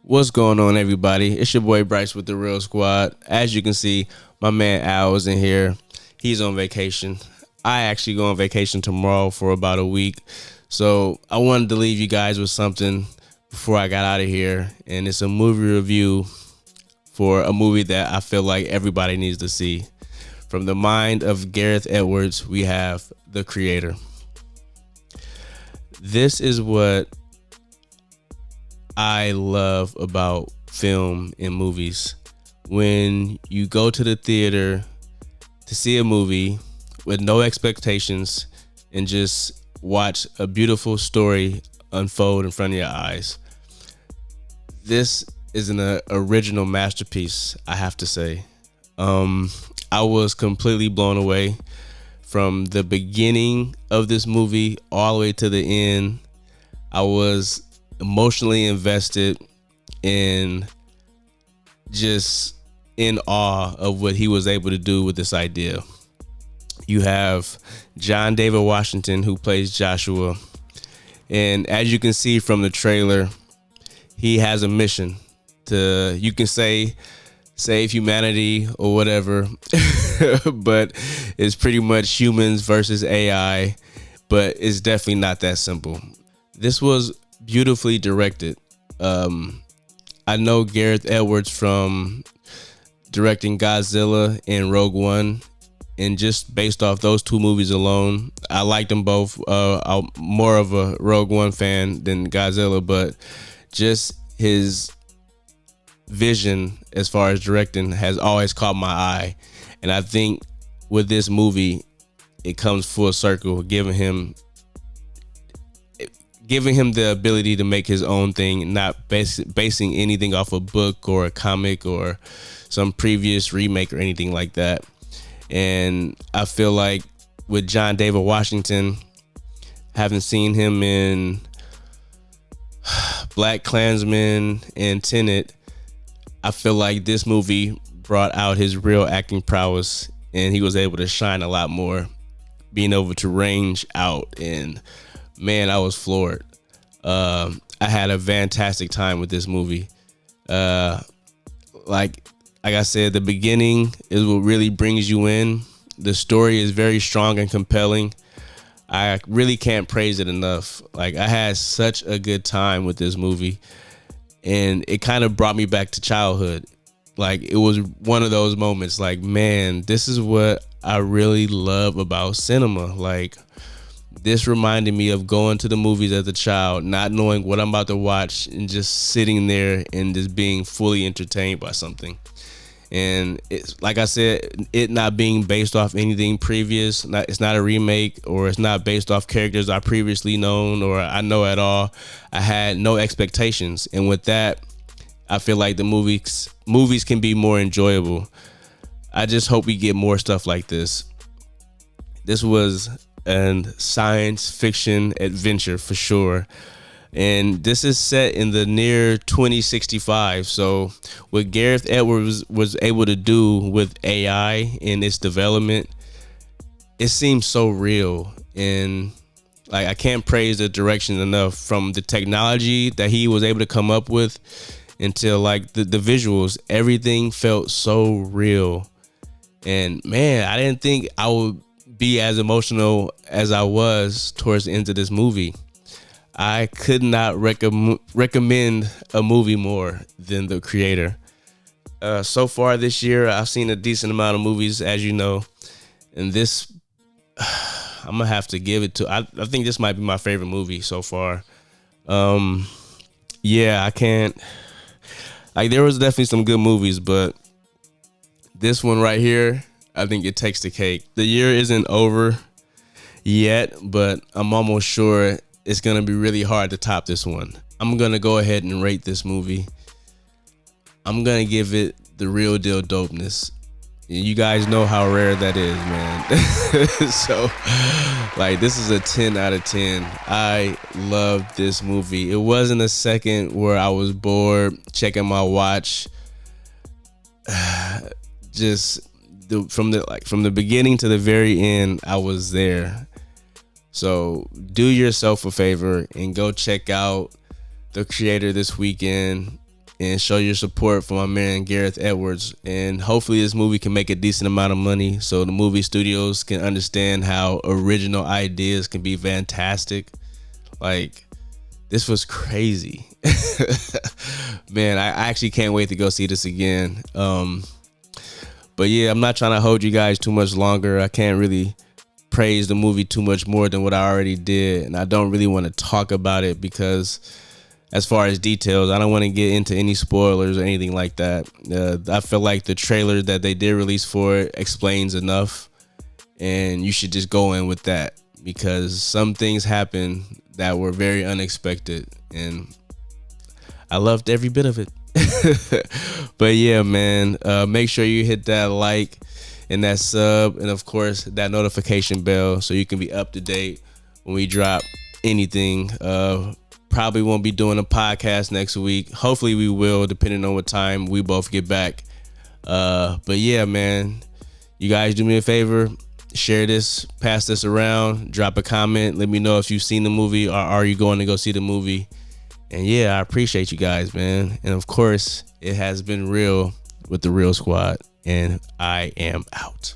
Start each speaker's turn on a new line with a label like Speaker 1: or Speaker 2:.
Speaker 1: What's going on, everybody? It's your boy Bryce with the Real Squad. As you can see, my man Al is in here. He's on vacation. I actually go on vacation tomorrow for about a week. So I wanted to leave you guys with something before I got out of here. And it's a movie review for a movie that I feel like everybody needs to see. From the mind of Gareth Edwards, we have The Creator. This is what I love about film and movies. When you go to the theater to see a movie with no expectations and just watch a beautiful story unfold in front of your eyes. This is an original masterpiece, I have to say. I was completely blown away from the beginning of this movie all the way to the end. I was emotionally invested in just in awe of what he was able to do with this idea. You have John David Washington, who plays Joshua, and as you can see from the trailer, he has a mission to, you can say, save humanity or whatever, but it's pretty much humans versus AI, but it's definitely not that simple. This was beautifully directed. I know Gareth Edwards from directing Godzilla and Rogue One, and just based off those two movies alone, I liked them both. I'm more of a Rogue One fan than Godzilla, but just his vision as far as directing has always caught my eye. And I think with this movie, it comes full circle, giving him the ability to make his own thing, not basing anything off a book or a comic or some previous remake or anything like that. And I feel like with John David Washington, having seen him in Black Klansman and Tenet, I feel like this movie brought out his real acting prowess, and he was able to shine a lot more, being able to range out. And man, I was floored. I had a fantastic time with this movie. Like I said, the beginning is what really brings you in. The story is very strong and compelling. I really can't praise it enough. Like, I had such a good time with this movie, and it kind of brought me back to childhood. Like, it was one of those moments like, man, this is what I really love about cinema. Like, this reminded me of going to the movies as a child, not knowing what I'm about to watch, and just sitting there and just being fully entertained by something. And it's like I said, it not being based off anything previous, it's not a remake, or it's not based off characters I previously known or I know at all. I had no expectations, and with that, I feel like the movies can be more enjoyable. I just hope we get more stuff like this. This was a science fiction adventure for sure. And this is set in the near 2065. So what Gareth Edwards was able to do with AI in its development, it seems so real. And like, I can't praise the direction enough, from the technology that he was able to come up with until like the visuals. Everything felt so real. And man, I didn't think I would be as emotional as I was towards the end of this movie. I could not recommend a movie more than The Creator. So far this year, I've seen a decent amount of movies, as you know, and this, I'm gonna have to give it to. I think this might be my favorite movie so far. Yeah, I can't. Like, there was definitely some good movies, but this one right here, I think it takes the cake. The year isn't over yet, but I'm almost sure it's going to be really hard to top this one. I'm going to go ahead and rate this movie. I'm going to give it the real deal dopeness. You guys know how rare that is, man. So, like, this is a 10 out of 10. I loved this movie. It wasn't a second where I was bored checking my watch. Just from the beginning to the very end, I was there. So do yourself a favor and go check out The Creator this weekend. and show your support for my man Gareth Edwards. And hopefully this movie can make a decent amount of money so the movie studios can understand how original ideas can be fantastic. Like, this was crazy. Man, I actually can't wait to go see this again. But yeah, I'm not trying to hold you guys too much longer. I can't really praise the movie too much more than what I already did. And I don't really want to talk about it because as far as details, I don't want to get into any spoilers or anything like that. I feel like the trailer that they did release for it explains enough. And you should just go in with that because some things happen that were very unexpected. And I loved every bit of it. But yeah, man, make sure you hit that like and that sub and of course that notification bell so you can be up to date when we drop anything. Probably won't be doing a podcast next week. Hopefully we will, depending on what time we both get back. But yeah, man, you guys do me a favor, share this, pass this around, drop a comment, let me know if you've seen the movie or are you going to go see the movie. And yeah, I appreciate you guys, man. And of course, it has been real with the Real Squad, and I am out.